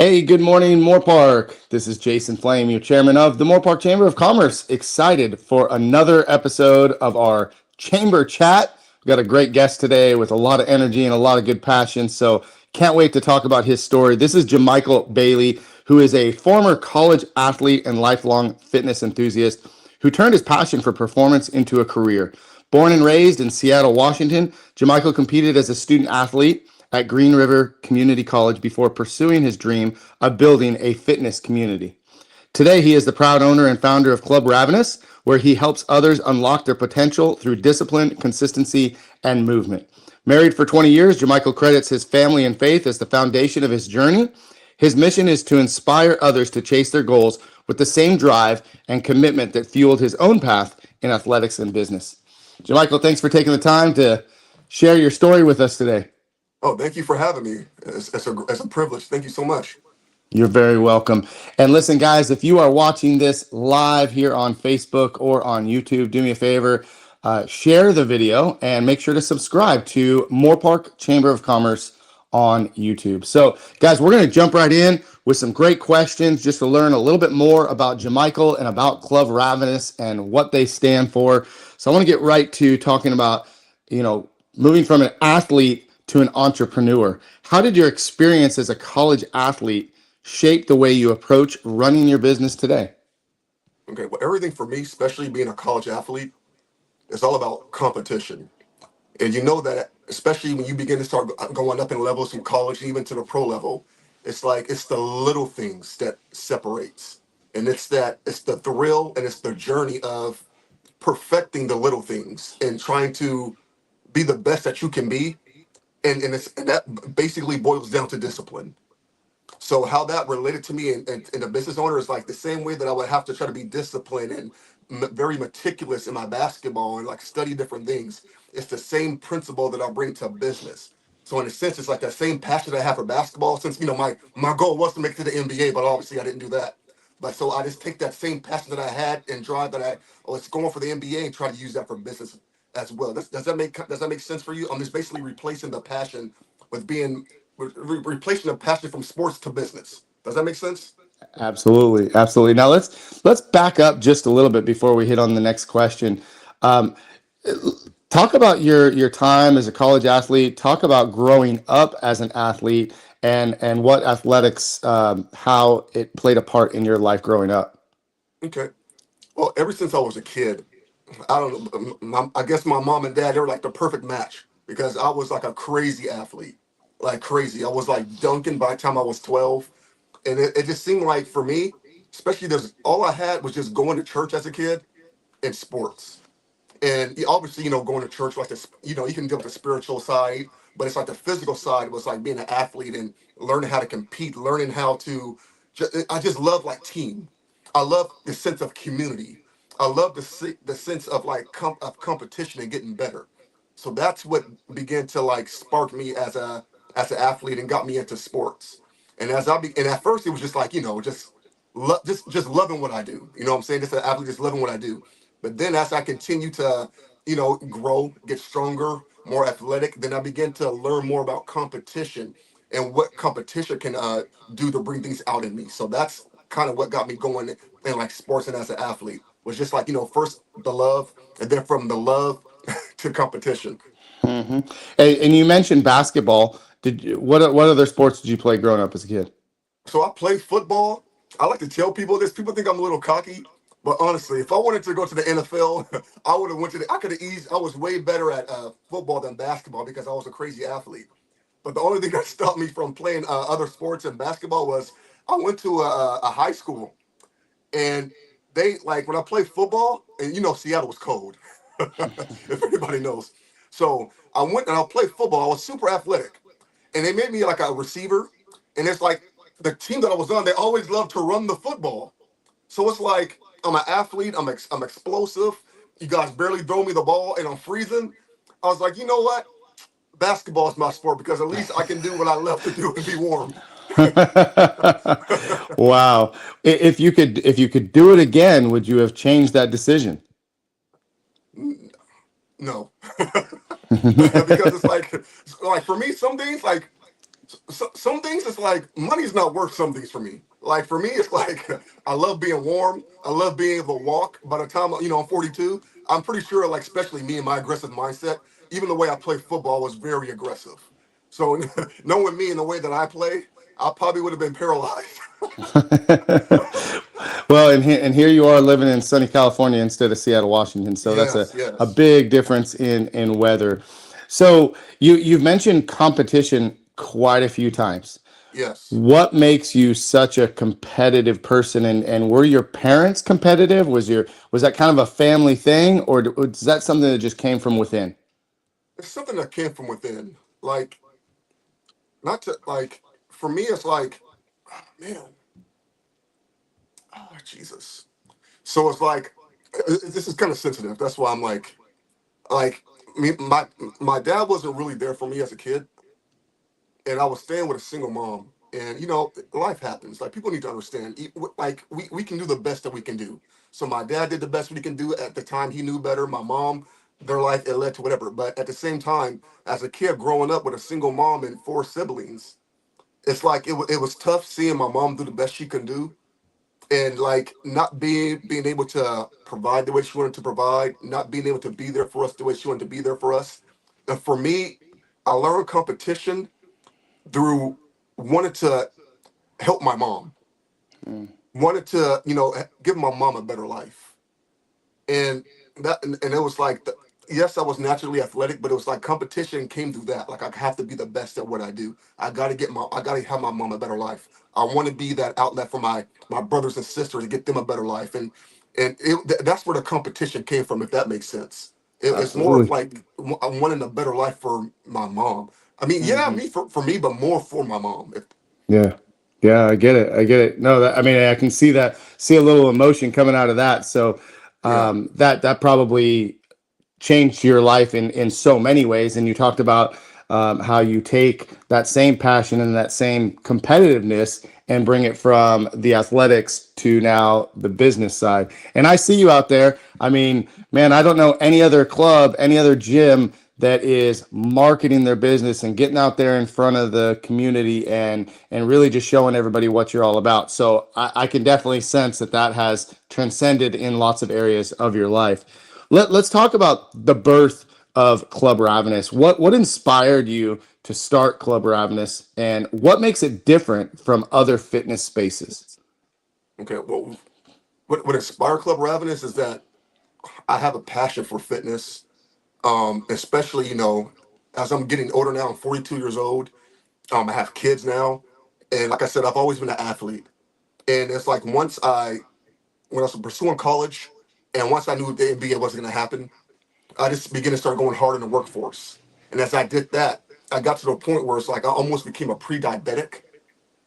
Hey, good morning, Moore Park. This is Jason Flame, your chairman of the Moore Park Chamber of Commerce. Excited for another episode of our Chamber Chat. We've got a great guest today with a lot of energy and a lot of good passion. So can't wait to talk about his story. This is Jamichael Bailey, who is a former college athlete and lifelong fitness enthusiast who turned his passion for performance into a career. Born and raised in Seattle, Washington, Jamichael competed as a student athlete at Green River Community College before pursuing his dream of building a fitness community. Today, he is the proud owner and founder of Club Ravenous, where he helps others unlock their potential through discipline, consistency, and movement. Married for 20 years, Jamichael credits his family and faith as the foundation of his journey. His mission is to inspire others to chase their goals with the same drive and commitment that fueled his own path in athletics and business. Jamichael, thanks for taking the time to share your story with us today. Oh, thank you for having me. It's a privilege. Thank you so much. You're very welcome. And listen, guys, if you are watching this live here on Facebook or on YouTube, do me a favor, share the video and make sure to subscribe to Moore Park Chamber of Commerce on YouTube. So, guys, we're going to jump right in with some great questions just to learn a little bit more about Jamichael and about Club Ravenous and what they stand for. So I want to get right to talking about, moving from an athlete to an entrepreneur. How did your experience as a college athlete shape the way you approach running your business today? Okay, well, everything for me, especially being a college athlete, is all about competition. And you know that, especially when you begin to start going up in levels from college, even to the pro level, it's the little things that separates. And it's the thrill and it's the journey of perfecting the little things and trying to be the best that you can be. And that basically boils down to discipline. So how that related to me and a business owner is like the same way that I would have to try to be disciplined and very meticulous in my basketball and like study different things. It's the same principle that I bring to business. So in a sense, it's like that same passion I have for basketball. Since my goal was to make it to the NBA, but obviously I didn't do that. But so I just take that same passion that I had and drive that I was going for the NBA and try to use that for business as well. Does that make sense for you? I'm just basically replacing the passion with being replacing the passion from sports to business. Does that make sense? Absolutely, absolutely. Now let's back up just a little bit before we hit on the next question. Um, Talk about your time as a college athlete. Talk about growing up as an athlete and what athletics, how it played a part in your life growing up. Okay. Well, ever since I was a kid, I don't know. I guess my mom and dad, they were like the perfect match because I was like a crazy athlete, like crazy. I was like dunking by the time I was 12. And it just seemed like for me, especially there's all I had was just going to church as a kid and sports. And obviously, going to church, like this, you can deal with the spiritual side, but it's like the physical side was like being an athlete and learning how to compete, learning how to. I just love like team. I love the sense of community. I love the sense of like of competition and getting better. So that's what began to like spark me as an athlete and got me into sports. And at first it was just like just loving what I do. You know what I'm saying? Just an athlete, just loving what I do. But then as I continue to, grow, get stronger, more athletic, then I begin to learn more about competition and what competition can do to bring things out in me. So that's kind of what got me going in like sports and as an athlete was just like, first the love and then from the love to competition. Hmm. And you mentioned basketball. What other sports did you play growing up as a kid? So I play football. I like to tell people this. People think I'm a little cocky, but honestly, if I wanted to go to the NFL, I would have went to I could have eased. I was way better at football than basketball because I was a crazy athlete. But the only thing that stopped me from playing other sports and basketball was I went to a high school and they like when I played football and Seattle was cold, if anybody knows. So I went and I played football. I was super athletic, and they made me like a receiver. And it's like the team that I was on, they always loved to run the football. So it's like I'm an athlete. I'm explosive. You guys barely throw me the ball, and I'm freezing. I was like, you know what? Basketball is my sport because at least I can do what I love to do and be warm. Wow. If you could do it again, would you have changed that decision? No, because it's like for me, some days like some things it's like money's not worth some things for me. Like for me, it's like I love being warm. I love being able to walk. By the time I'm 42, I'm pretty sure like especially me and my aggressive mindset, even the way I play football was very aggressive. So knowing me and the way that I play, I probably would have been paralyzed. Well, and here you are living in sunny California instead of Seattle, Washington. So that's Yes, a yes, big difference in weather. So you've mentioned competition quite a few times. yes. What makes you such a competitive person, and were your parents competitive? Was that kind of a family thing, or is that something that just came from within? It's something that came from within. Like not to like for me, it's like man, oh Jesus. So it's like this is kind of sensitive. That's why I'm like me my dad wasn't really there for me as a kid, and I was staying with a single mom. And life happens. Like people need to understand. Like we can do the best that we can do. So my dad did the best we can do at the time. He knew better. My mom, their life it led to whatever. But at the same time, as a kid growing up with a single mom and four siblings, it's like it was tough seeing my mom do the best she can do and like not being able to provide the way she wanted to provide, not being able to be there for us the way she wanted to be there for us. And for me, I learned competition through wanted to help my mom, Mm. wanted to give my mom a better life. And and it was like yes, I was naturally athletic, but it was like competition came through that. Like I have to be the best at what I do. I gotta have my mom a better life. I want to be that outlet for my brothers and sisters to get them a better life. That's where the competition came from, if that makes sense. It's more of Absolutely. like I'm wanting a better life for my mom. I mean, yeah, Hmm. me for me, but more for my mom. Yeah. Yeah, I get it. I get it. No, I mean, I can see that, see a little emotion coming out of that. So, Yeah, that probably changed your life in so many ways. And you talked about how you take that same passion and that same competitiveness and bring it from the athletics to now the business side. And I see you out there. I mean, man, I don't know any other club, any other gym that is marketing their business and getting out there in front of the community and really just showing everybody what you're all about. So I can definitely sense that that has transcended in lots of areas of your life. Let's talk about the birth of Club Ravenous. What inspired you to start Club Ravenous, and what makes it different from other fitness spaces? okay. Well, what inspired Club Ravenous is that I have a passion for fitness, especially as I'm getting older now. I'm 42 years old. I have kids now, and like I said, I've always been an athlete. And it's like when I was pursuing college, and once I knew the NBA wasn't going to happen, I just began to start going hard in the workforce. And as I did that, I got to the point where it's like I almost became a pre-diabetic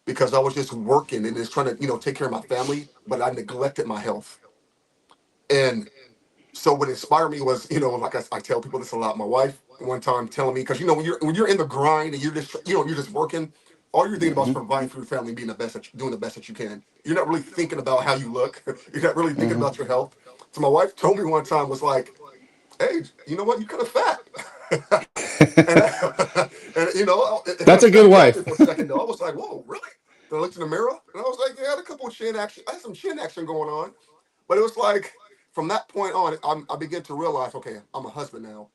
because I was just working and just trying to take care of my family, but I neglected my health. And so what inspired me was, like I tell people this a lot. My wife one time telling me, because when you're in the grind and you're just working, all you're thinking about is Hmm. providing for your family and being doing the best that you can. You're not really thinking about how you look. You're not really thinking Hmm. about your health. So my wife told me one time was like, "Hey, you know what? You kind of fat." and and it kind That's of a good got me wife. for a second though. I was like, "Whoa, really?" Then I looked in the mirror and I was like, "Yeah, I had a couple of chin action. I had some chin action going on." But it was like from that point on, I began to realize, okay, I'm a husband now,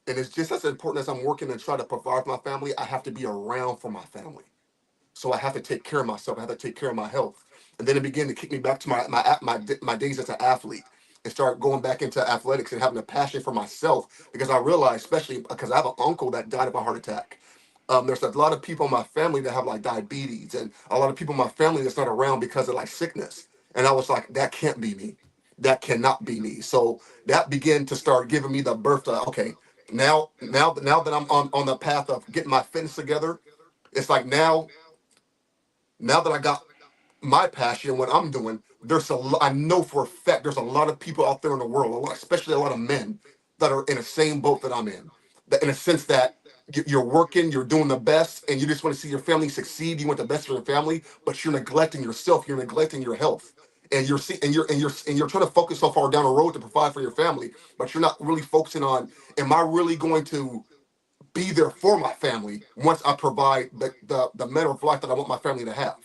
and it's just as important as I'm working and trying to provide for my family. I have to be around for my family, so I have to take care of myself. I have to take care of my health, and then it began to kick me back to my days as an athlete, and start going back into athletics and having a passion for myself because I realized, especially because I have an uncle that died of a heart attack. There's a lot of people in my family that have like diabetes, and a lot of people in my family that's not around because of like sickness. And I was like, that can't be me. That cannot be me. So that began to start giving me the birth to okay, now that I'm on the path of getting my fitness together, it's like now that I got my passion, what I'm doing, I know for a fact there's a lot of people out there in the world, especially a lot of men that are in the same boat that I'm in. That in a sense that you're working, you're doing the best, and you just want to see your family succeed. You want the best for your family, but you're neglecting yourself. You're neglecting your health, and you're trying to focus so far down the road to provide for your family, but you're not really focusing on, am I really going to be there for my family once I provide the manner of life that I want my family to have.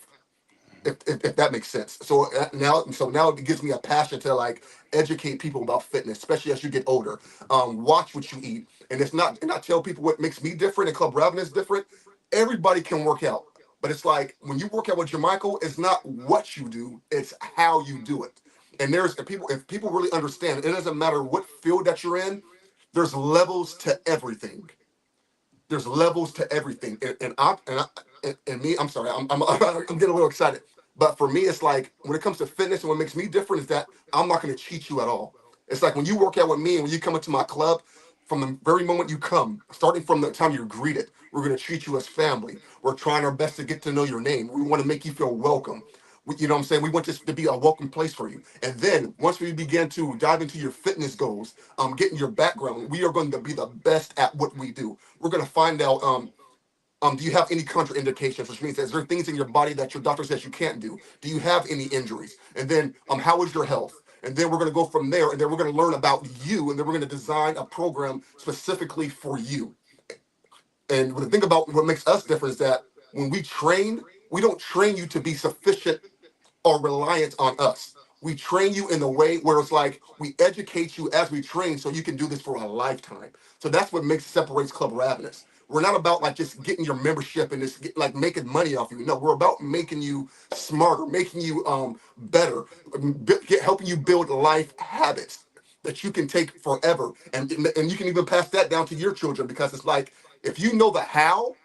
If that makes sense. So now it gives me a passion to like educate people about fitness, especially as you get older. Watch what you eat, and it's not. And I tell people what makes me different and Club Ravenous different. Everybody can work out, but it's like when you work out with Jamichael, it's not what you do, it's how you do it. And there's if people really understand, it doesn't matter what field that you're in. There's levels to everything. There's levels to everything, and me. I'm sorry, I'm getting a little excited. But for me, it's like when it comes to fitness, and what makes me different is that I'm not going to cheat you at all. It's like when you work out with me and when you come into my club, from the very moment you come, starting from the time you're greeted, we're going to treat you as family. We're trying our best to get to know your name. We want to make you feel welcome. You know what I'm saying? We want this to be a welcome place for you. And then once we begin to dive into your fitness goals, getting your background, we are going to be the best at what we do. We're going to find out do you have any contraindications, which means is there things in your body that your doctor says you can't do? Do you have any injuries? And then how is your health? And then we're going to go from there, and then we're going to learn about you, and then we're going to design a program specifically for you. And the thing about what makes us different is that when we train, we don't train you to be sufficient or reliant on us. We train you in a way where it's like we educate you as we train so you can do this for a lifetime. So that's what makes separates Club Ravenous. We're not about like just getting your membership and just like making money off you. No, we're about making you smarter, making you better, helping you build life habits that you can take forever, and you can even pass that down to your children because it's like if you know the how,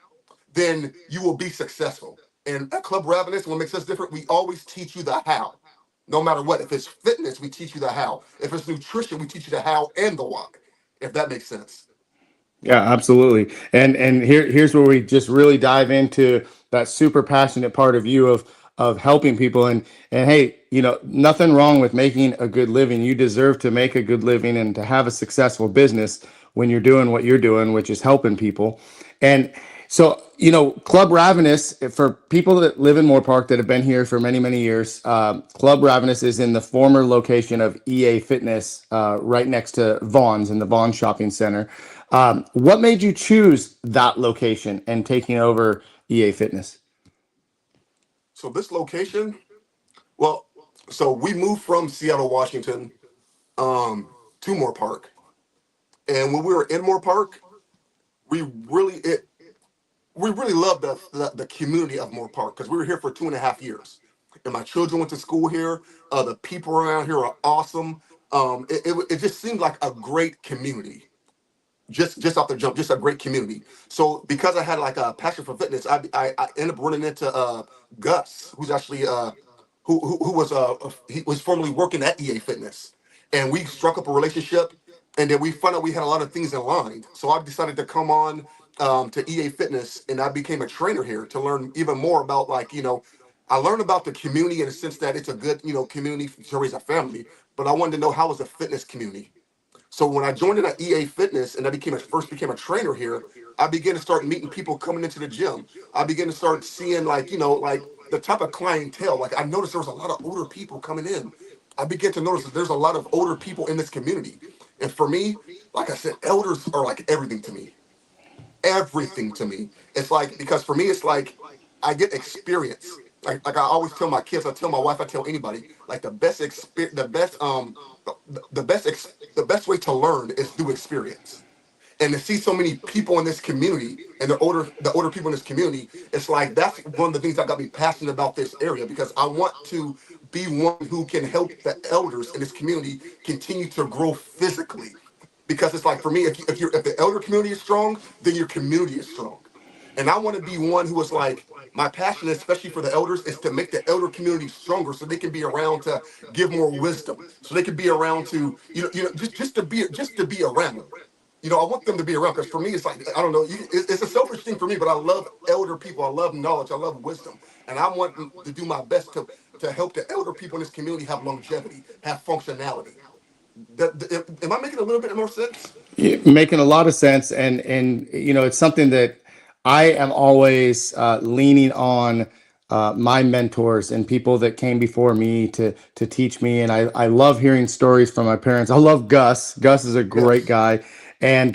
then you will be successful. And at Club Ravenous, what makes us different, we always teach you the how. No matter what. If it's fitness, we teach you the how. If it's nutrition, we teach you the how and the why. If that makes sense. Yeah, absolutely. And here's where we just really dive into that super passionate part of you of helping people. And hey, nothing wrong with making a good living. You deserve to make a good living and to have a successful business when you're doing what you're doing, which is helping people. And so, Club Ravenous, for people that live in Moore Park that have been here for many, many years, Club Ravenous is in the former location of EA Fitness, right next to Vaughn's in the Vaughn's Shopping Center. What made you choose that location and taking over EA Fitness? So this location, well, so we moved from Seattle, Washington, to Moore Park. And when we were in Moore Park, we really it we really loved the community of Moore Park because we were here for 2.5 years. And my children went to school here. The people around here are awesome. It just seemed like a great community. Just off the jump, just a great community. So because I had like a passion for fitness, I ended up running into Gus, who's actually who was he was formerly working at EA Fitness, and we struck up a relationship, and then we found out we had a lot of things in line. So I decided to come on to EA Fitness, and I became a trainer here to learn even more about like I learned about the community in the sense that it's a good community to raise a family, but I wanted to know how was the fitness community. So when I joined in at EA Fitness and I became a trainer here, I began to start meeting people coming into the gym. I began to start seeing like like the type of clientele. Like I noticed there was a lot of older people coming in. I began to notice that there's a lot of older people in this community. And for me, like I said, elders are like everything to me. Everything to me. It's like because for me it's like I get experience. Like I always tell my kids, I tell my wife, I tell anybody, like the best experience, the best way to learn is through experience. And to see so many people in this community and the older people in this community, it's like that's one of the things that got me passionate about this area because I want to be one who can help the elders in this community continue to grow physically. Because it's like for me, if the elder community is strong, then your community is strong. And I want to be one who is like my passion, especially for the elders, is to make the elder community stronger, so they can be around to give more wisdom, so they can be around to just to be around. I want them to be around because for me, it's like I don't know, it's a selfish thing for me, but I love elder people, I love knowledge, I love wisdom, and I want to do my best to help the elder people in this community have longevity, have functionality. Am I making a little bit more sense? Making a lot of sense, and it's something that I am always leaning on my mentors and people that came before me to teach me. And I love hearing stories from my parents. I love Gus. Gus is a great Yes. guy, And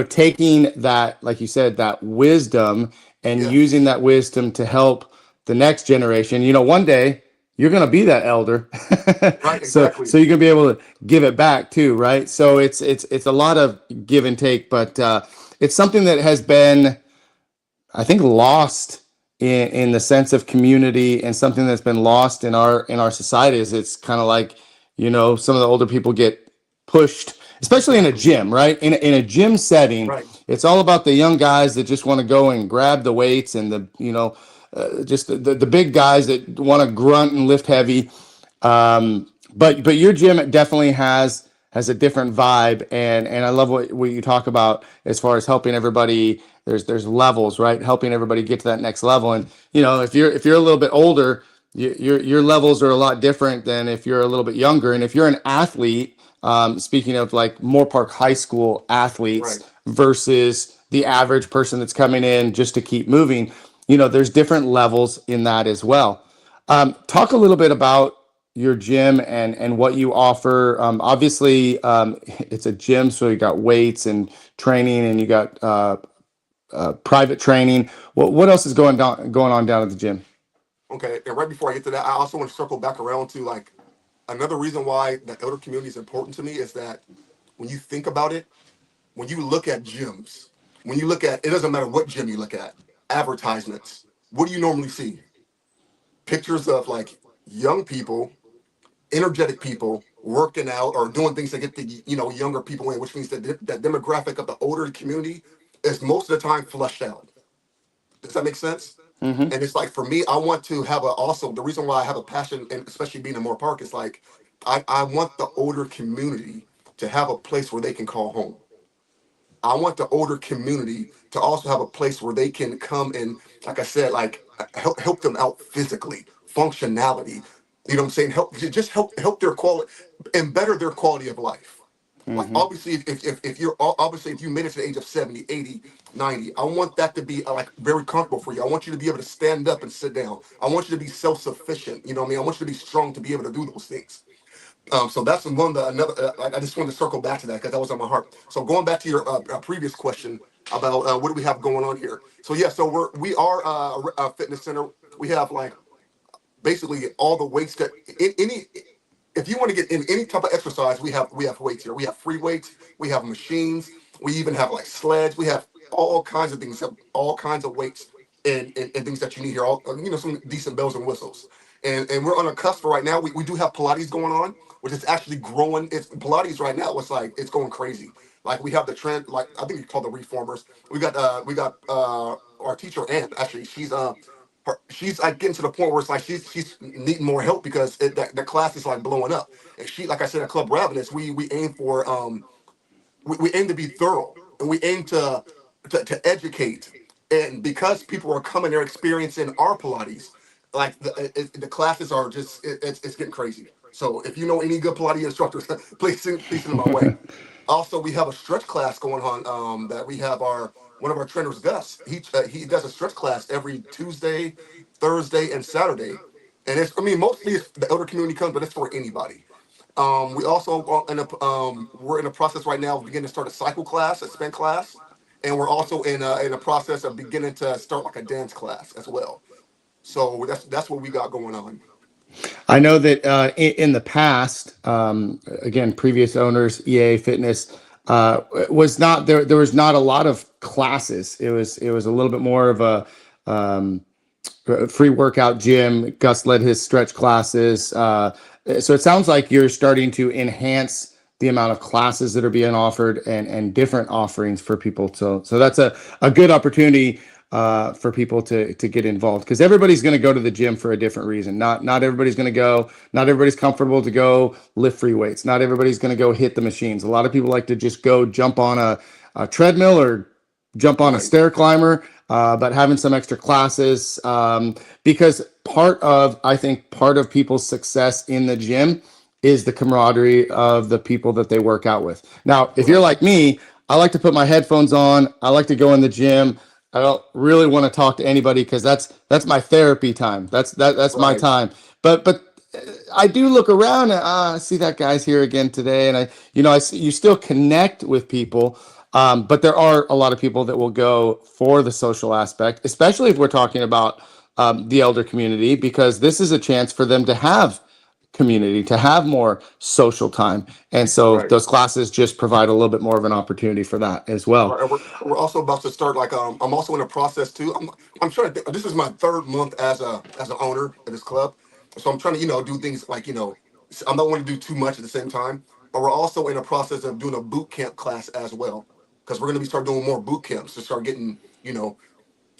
taking that, like you said, that wisdom and Yes. using that wisdom to help the next generation. One day you're going to be that elder. Right. So Exactly. you're going to be able to give it back too, right? So it's a lot of give and take, but it's something that has been, I think, lost in the sense of community, and something that's been lost in our society. Is it's kind of like, some of the older people get pushed, especially in a Exactly. gym, right? In a gym setting, Right. it's all about the young guys that just want to go and grab the weights, and just the big guys that want to grunt and lift heavy. But your gym definitely has a different vibe, and I love what you talk about as far as helping everybody. There's levels, right? Helping everybody get to that next level. And if you're a little bit older, your levels are a lot different than if you're a little bit younger. And if you're an athlete, speaking of like Moore Park High School athletes Right. versus the average person that's coming in just to keep moving, there's different levels in that as well. Talk a little bit about your gym and what you offer. Obviously, it's a gym, so you got weights and training, and you got private training. What else is going on down at the gym? Okay. And right before I get to that, I also want to circle back around to like another reason why the elder community is important to me is that when you think about it, when you look at gyms, when you look at it doesn't matter what gym you look at, advertisements, what do you normally see? Pictures of like young people, energetic people working out or doing things to get the younger people in, which means that that demographic of the older community is most of the time flushed out. Does that make sense? Mm-hmm. And it's like for me, I want to have a also the reason why I have a passion, and especially being in Moore Park, is like I want the older community to have a place where they can call home. I want the older community to also have a place where they can come and, like I said, like help them out physically, functionality. You know what I'm saying? Just help their quality and better their quality of life. Like Mm-hmm. obviously, if you're obviously if you made it to the age of 70, 80, 90, I want that to be like very comfortable for you. I want you to be able to stand up and sit down. I want you to be self-sufficient. You know what I mean? I want you to be strong to be able to do those things. So that's one of the another. I just wanted to circle back to that because that was on my heart. So going back to your previous question about what do we have going on here? So yeah, so we are a fitness center. We have like basically all the weights that in any if you want to get in any type of exercise, we have weights here. We have free weights, we have machines, we even have like sleds, we have all kinds of things, all kinds of weights and things that you need here. All some decent bells and whistles. And we're on a cusp right now. We do have Pilates going on, which is actually growing. It's Pilates right now. It's like it's going crazy. Like we have the trend, like I think it's called the reformers. We got our teacher Ann. Actually, she's like getting to the point where it's like she's needing more help because the class is like blowing up. And she, like I said, at Club Ravenous, we aim for we aim to be thorough and we aim to educate. And because people are coming, they're experiencing our Pilates. Like the classes are just it's getting crazy. So if you know any good Pilates instructors, please send them my way. Also, we have a stretch class going on. That we have our one of our trainers, Gus. He does a stretch class every Tuesday, Thursday, and Saturday. And it's I mean mostly it's the elder community comes, but it's for anybody. We also we're in the process right now of beginning to start a cycle class, a spin class, and we're also in a process of beginning to start like a dance class as well. So that's what we got going on. I know that in the past, again, previous owners, EA Fitness, was not there. There was not a lot of classes. It was a little bit more of a free workout gym. Gus led his stretch classes. So it sounds like you're starting to enhance the amount of classes that are being offered, and different offerings for people. So that's a good opportunity for people to get involved, because everybody's going to go to the gym for a different reason. Not everybody's going to go. Not everybody's comfortable to go lift free weights. Not everybody's going to go hit the machines. A lot of people like to just go jump on a treadmill or jump on a Right, stair climber, but having some extra classes, because I think part of people's success in the gym is the camaraderie of the people that they work out with. Now, if you're right, like me, I like to put my headphones on. I like to go in the gym. I don't really want to talk to anybody, because that's my therapy time. That's my right. time. But I do look around and I see that guy's here again today, and I see you still connect with people, but there are a lot of people that will go for the social aspect, especially if we're talking about the elder community, because this is a chance for them to have community, to have more social time, and so Right. those classes just provide a little bit more of an opportunity for that as well. Right. And we're also about to start like I'm also in a process too. I'm trying to think, this is my third month as an owner of this club. So I'm trying to, do things like, I'm not want to do too much at the same time. But we're also in a process of doing a boot camp class as well. Because we're gonna be start doing more boot camps to start getting,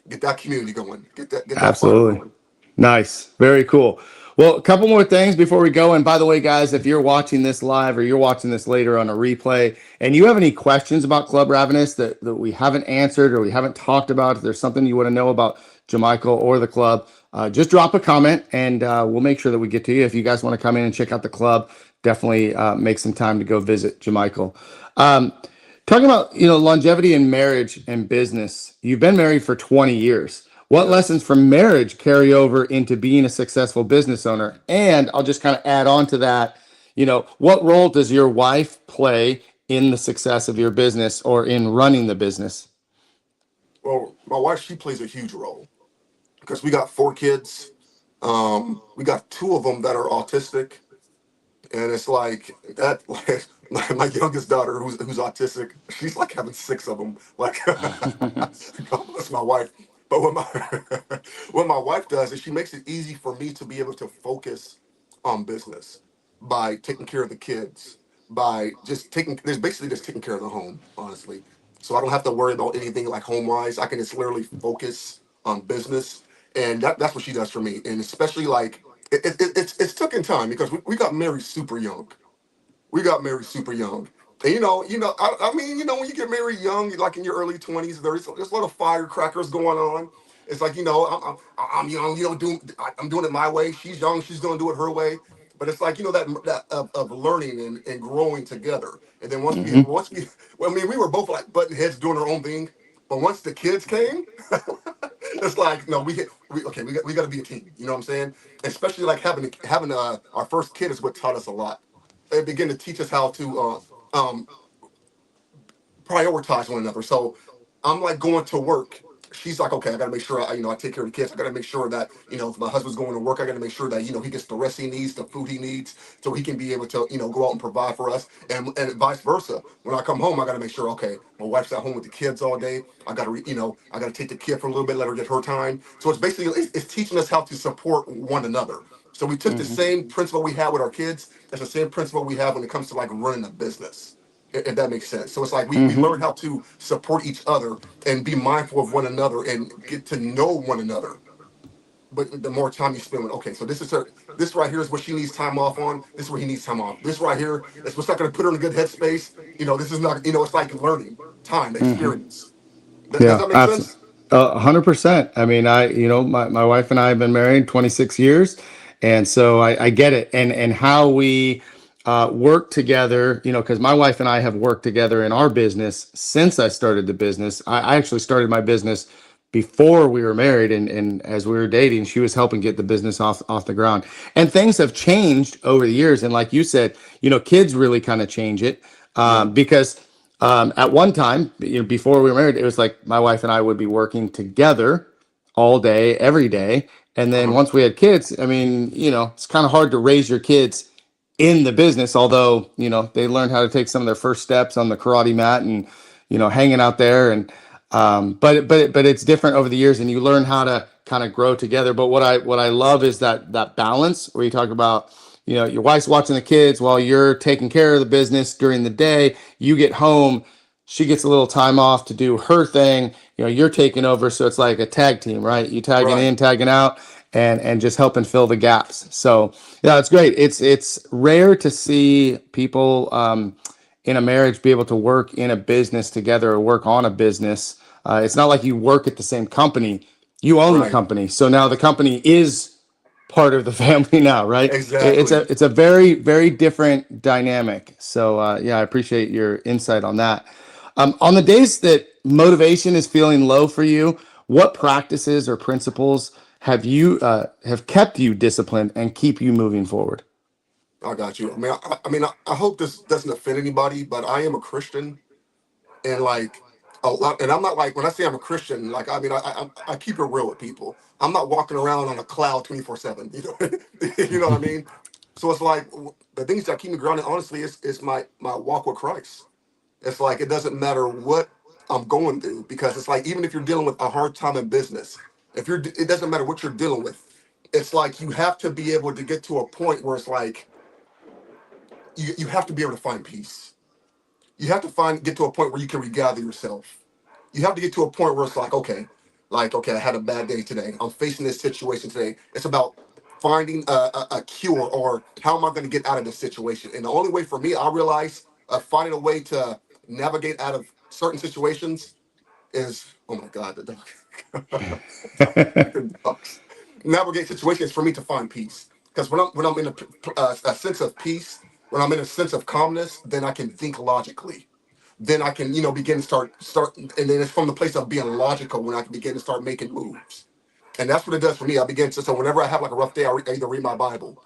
get that community going, get that fire Absolutely. going. Nice. Very cool. Well, a couple more things before we go. And by the way, guys, if you're watching this live or you're watching this later on a replay and you have any questions about Club Ravenous that we haven't answered or we haven't talked about, if there's something you want to know about Jamichael or the club, just drop a comment and we'll make sure that we get to you. If you guys want to come in and check out the club, definitely make some time to go visit Jamichael. Um, Talking about, longevity in marriage and business. You've been married for 20 years. What Yes. lessons from marriage carry over into being a successful business owner? And I'll just kind of add on to that, what role does your wife play in the success of your business or in running the business? Well, my wife, she plays a huge role because we got 4 kids. We got two of them that are autistic, and it's like that. Like my youngest daughter, who's autistic, she's like having 6 of them. Like, God bless my wife. But what my what my wife does is she makes it easy for me to be able to focus on business by taking care of the kids, by just taking. There's basically just taking care of the home, honestly. So I don't have to worry about anything like home wise. I can just literally focus on business, and that's what she does for me. And especially like it's taken time because we got married super young. We got married super young. And I mean, when you get married young, like in your early 20s, there's a lot of firecrackers going on. It's like, I'm young, I'm doing it my way. She's young, she's gonna do it her way. But it's like, that of learning and growing together. And then Hmm. well, I mean, we were both like button heads doing our own thing. But once the kids came, it's like, no, we got to be a team. You know what I'm saying? Especially like having our first kid is what taught us a lot. It began to teach us how to prioritize one another. So I'm like going to work. She's like, okay, I got to make sure I take care of the kids. I got to make sure that if my husband's going to work, I got to make sure that he gets the rest he needs, the food he needs, so he can be able to go out and provide for us, and vice versa. When I come home, I got to make sure, okay, my wife's at home with the kids all day. I got to I got to take the kid for a little bit, let her get her time. So it's basically it's teaching us how to support one another. So we took the Hmm. same principle we have with our kids. That's the same principle we have when it comes to like running a business, if that makes sense. So it's like we Hmm. learn how to support each other and be mindful of one another and get to know one another. But the more time you spend with, okay, so this right here is what she needs time off on. This is where he needs time off. This right here is what's not going to put her in a good headspace. This is not, it's like learning time, Hmm. experience. Does Yeah, that make absolutely. sense? 100%. I mean, my wife and I have been married 26 years, and so I get it. And how we work together, because my wife and I have worked together in our business since I started the business. I actually started my business before we were married, and as we were dating, she was helping get the business off the ground. And things have changed over the years. And like you said, kids really kind of change it Yeah. because at one time, before we were married, it was like my wife and I would be working together all day, every day. And then Uh-huh. once we had kids, I mean, it's kind of hard to raise your kids in the business, although, they learned how to take some of their first steps on the karate mat and, hanging out there. And, but it's different over the years and you learn how to kind of grow together. But what I love is that balance where you talk about, your wife's watching the kids while you're taking care of the business during the day. You get home, she gets a little time off to do her thing. You're taking over, so it's like a tag team, right? You tagging Right. in, tagging out, and just helping fill the gaps. So yeah, it's great. It's rare to see people in a marriage be able to work in a business together or work on a business. It's not like you work at the same company. You own the Right. company, so now the company is part of the family now, right? It's Exactly. a very very different dynamic. So yeah, I appreciate your insight on that. On the days that motivation is feeling low for you, what practices or principles have kept you disciplined and keep you moving forward? I got you. I hope this doesn't offend anybody, but I am a Christian, and like a lot. And I'm not like when I say I'm a Christian, like I keep it real with people. I'm not walking around on a cloud 24/7. You know, you know what I mean. So it's like the things that keep me grounded. Honestly, is my walk with Christ. It's like it doesn't matter what I'm going through because it's like even if you're dealing with a hard time in business, if you're it doesn't matter what you're dealing with. It's like you have to be able to get to a point where it's like you have to be able to find peace. You have to get to a point where you can regather yourself. You have to get to a point where it's like okay, I had a bad day today. I'm facing this situation today. It's about finding a cure or how am I going to get out of this situation. And the only way for me, I realize, finding a way to navigate out of certain situations is oh my god, the dog. Freaking dogs. Navigate situations for me to find peace. Because when I'm in a sense of peace, when I'm in a sense of calmness, then I can think logically. Then I can begin to start, and then it's from the place of being logical when I can begin to start making moves. And that's what it does for me. I begin to so whenever I have like a rough day, I either read my Bible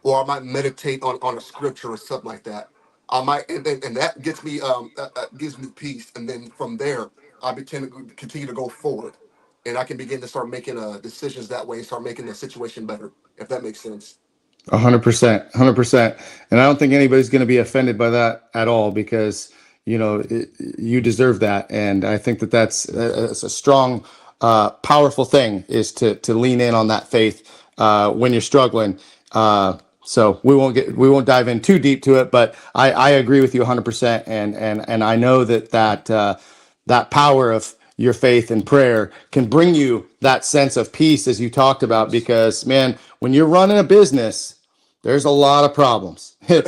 or I might meditate on a scripture or something like that. I might, and that gives me peace, and then from there, I begin to continue to go forward, and I can begin to start making decisions that way, and start making the situation better, if that makes sense. 100%, 100%. And I don't think anybody's going to be offended by that at all because, you deserve that. And I think that that's a strong, powerful thing is to lean in on that faith when you're struggling. So we won't dive in too deep to it, but I agree with you 100%. And I know that power of your faith and prayer can bring you that sense of peace as you talked about Yes. because man, when you're running a business, there's a lot of problems. There's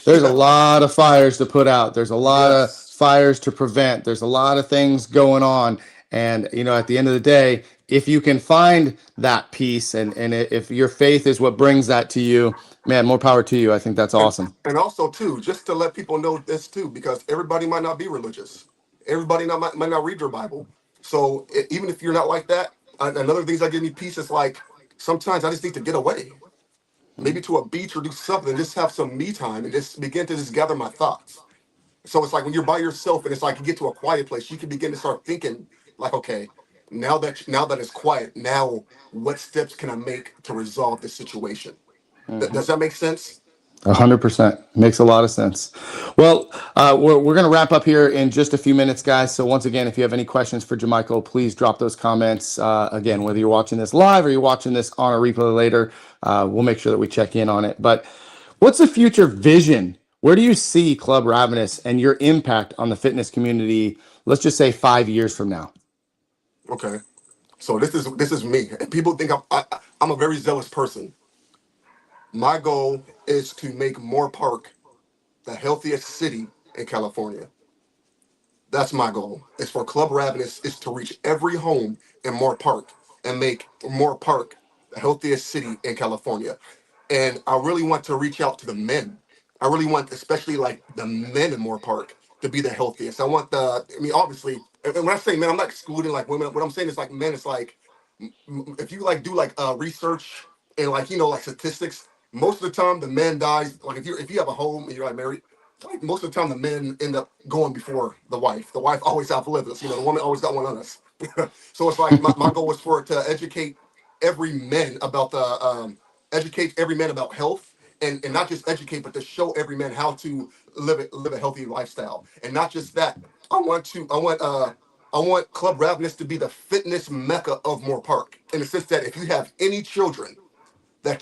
a Yeah. lot of fires to put out. There's a lot of Yes. fires to prevent. There's a lot of things going on. And, at the end of the day, if you can find that peace and if your faith is what brings that to you, man, more power to you. I think that's and awesome. and also too, just to let people know this too, because everybody might not be religious, everybody might not read your Bible. So even if you're not like that, another things that give me peace is like sometimes I just need to get away, maybe to a beach or do something, just have some me time and just begin to just gather my thoughts. So it's like when you're by yourself and it's like you get to a quiet place, you can begin to start thinking like, okay, now that it's quiet, now what steps can I make to resolve this situation? Does that make sense? 100% makes a lot of sense. Well, we're going to wrap up here in just a few minutes, guys. So once again, if you have any questions for Jamichael, please drop those comments. Again, whether you're watching this live or you're watching this on a replay later, we'll make sure that we check in on it. But what's the future vision? Where do you see Club Ravenous and your impact on the fitness community? Let's just say 5 years from now. Okay. So this is me, and people think I'm a very zealous person. My goal is to make Moore Park the healthiest city in California. That's my goal. It's for Club Ravenous is to reach every home in Moore Park and make Moore Park the healthiest city in California. And I really want to reach out to the men. I really want, especially like the men in Moore Park, to be the healthiest. I mean, obviously, and when I say men, I'm not excluding like women. What I'm saying is like men. It's like if you like do like research and like like statistics, most of the time the man dies. Like if you have a home and you're like married, like most of the time the men end up going before the wife. The wife always outlived us. The woman always got one on us. So it's like my goal was for it to educate every man about health and not just educate, but to show every man how to live a healthy lifestyle. And not just that, I want Club Ravenous to be the fitness mecca of Moore Park in the sense that if you have any children that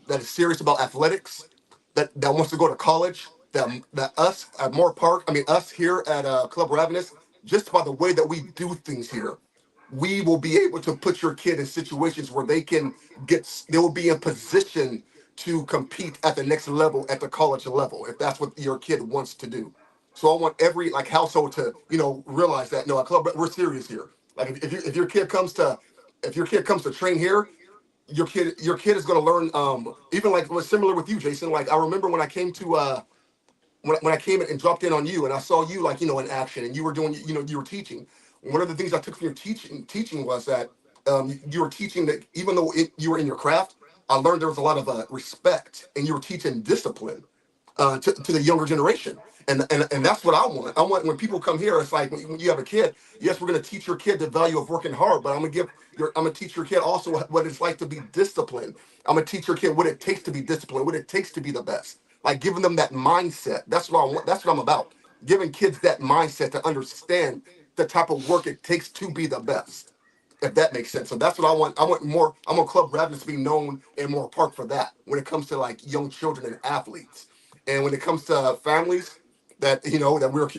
is serious about athletics, that wants to go to college, that us at Moore Park, I mean us here at Club Ravenous, just by the way that we do things here, we will be able to put your kid in situations where they will be in position to compete at the next level at the college level if that's what your kid wants to do. So I want every like household to realize that no, at Club we're serious here. Like if your kid comes to train here, your kid is going to learn even like what's similar with you, Jason. Like I remember when I came to when I came in and dropped in on you and I saw you like in action and you were doing you were teaching. One of the things I took from your teaching was that you were teaching that even though you were in your craft, I learned there was a lot of respect, and you were teaching discipline to the younger generation. And that's what I want. I want when people come here, it's like when you have a kid. Yes, we're going to teach your kid the value of working hard, but I'm going to teach your kid also what it's like to be disciplined. I'm going to teach your kid what it takes to be disciplined, what it takes to be the best. Like giving them that mindset. That's what I want. That's what I'm about. Giving kids that mindset to understand the type of work it takes to be the best, if that makes sense. So that's what I want. I want more. I want Club Ravenous to be known in Moore Park for that. When it comes to like young children and athletes, and when it comes to families, that that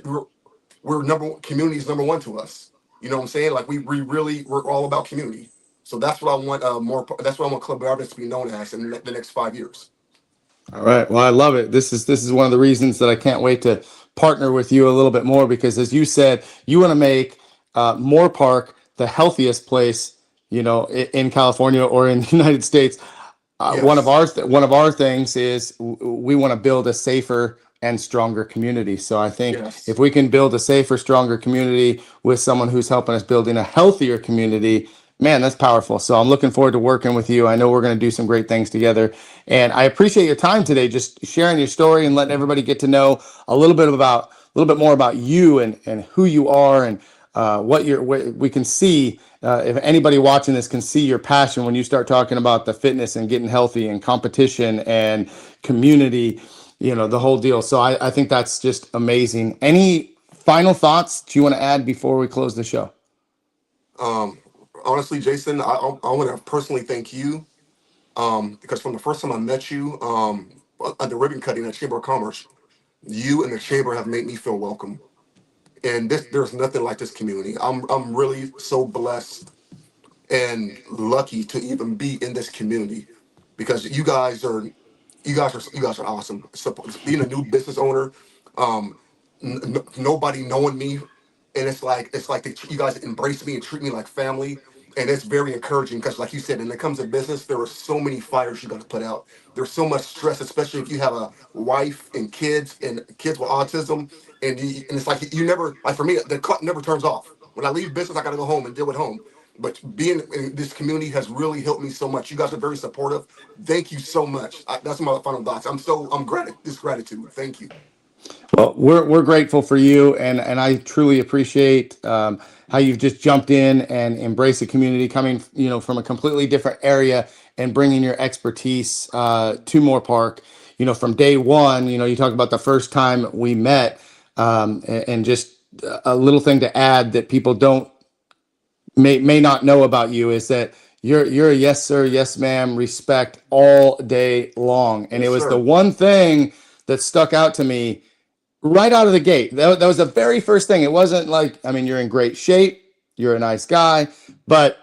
we're number one, community is number one to us. You know what I'm saying? Like we really we're all about community. So that's what I want. More. That's what I want Club Ravenous to be known as in the next 5 years. All right. Well, I love it. This is one of the reasons that I can't wait to partner with you a little bit more because, as you said, you want to make Moore Park the healthiest place, in California or in the United States. Yes. One of our things is we want to build a safer and stronger community. So I think if Yes. we can build a safer, stronger community with someone who's helping us building a healthier community, man, that's powerful. So I'm looking forward to working with you. I know we're going to do some great things together. And I appreciate your time today, just sharing your story and letting everybody get to know a little bit more about you and who you are and we can see if anybody watching this can see your passion when you start talking about the fitness and getting healthy and competition and community, the whole deal. So I think that's just amazing. Any final thoughts do you want to add before we close the show? Um. Honestly, Jason, I want to personally thank you. Because from the first time I met you, at the ribbon cutting at Chamber of Commerce, you and the chamber have made me feel welcome. And there's nothing like this community. I'm really so blessed and lucky to even be in this community because you guys are awesome. So, being a new business owner, um, nobody knowing me, and it's like you guys embrace me and treat me like family, and it's very encouraging because, like you said, when it comes to business, there are so many fires you got to put out. There's so much stress, especially if you have a wife and kids with autism, and it's like you never like for me the clock never turns off. When I leave business, I got to go home and deal with home. But being in this community has really helped me so much. You guys are very supportive. Thank you so much. That's my final thoughts. I'm gratitude. Thank you. Well, we're grateful for you, and I truly appreciate how you've just jumped in and embraced the community, coming from a completely different area and bringing your expertise to Moore Park. From day one, you talk about the first time we met, and just a little thing to add that people don't may not know about you is that you're a yes sir, yes ma'am, respect all day long, and it Yes, was the sir. one thing that stuck out to me right out of the gate. That was the very first thing. It wasn't like, I mean, you're in great shape, you're a nice guy, but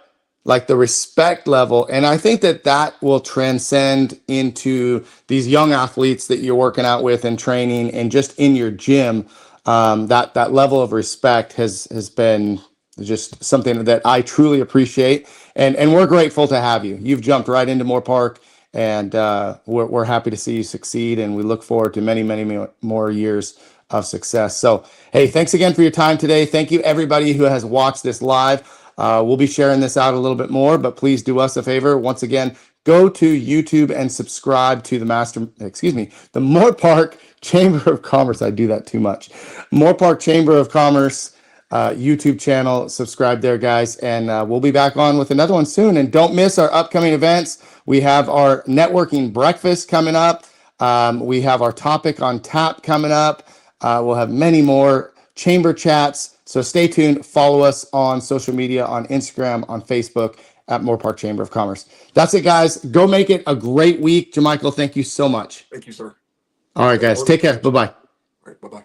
like the respect level. And I think that that will transcend into these young athletes that you're working out with and training and just in your gym. That level of respect has been just something that I truly appreciate. And we're grateful to have you. You've jumped right into Moore Park, and we're happy to see you succeed, and we look forward to many, many more years of success. So, hey, thanks again for your time today. Thank you, everybody who has watched this live. We'll be sharing this out a little bit more, but please do us a favor. Once again, go to YouTube and subscribe to the Moore Park Chamber of Commerce. I do that too much. Moore Park Chamber of Commerce YouTube channel. Subscribe there, guys, and we'll be back on with another one soon. And don't miss our upcoming events. We have our networking breakfast coming up. We have our topic on tap coming up. We'll have many more chamber chats. So stay tuned. Follow us on social media, on Instagram, on Facebook at Moore Park Chamber of Commerce. That's it, guys. Go make it a great week. Jamichael, thank you so much. Thank you, sir. All right, Thank you. guys. Take care. Bye bye. All right. Bye bye.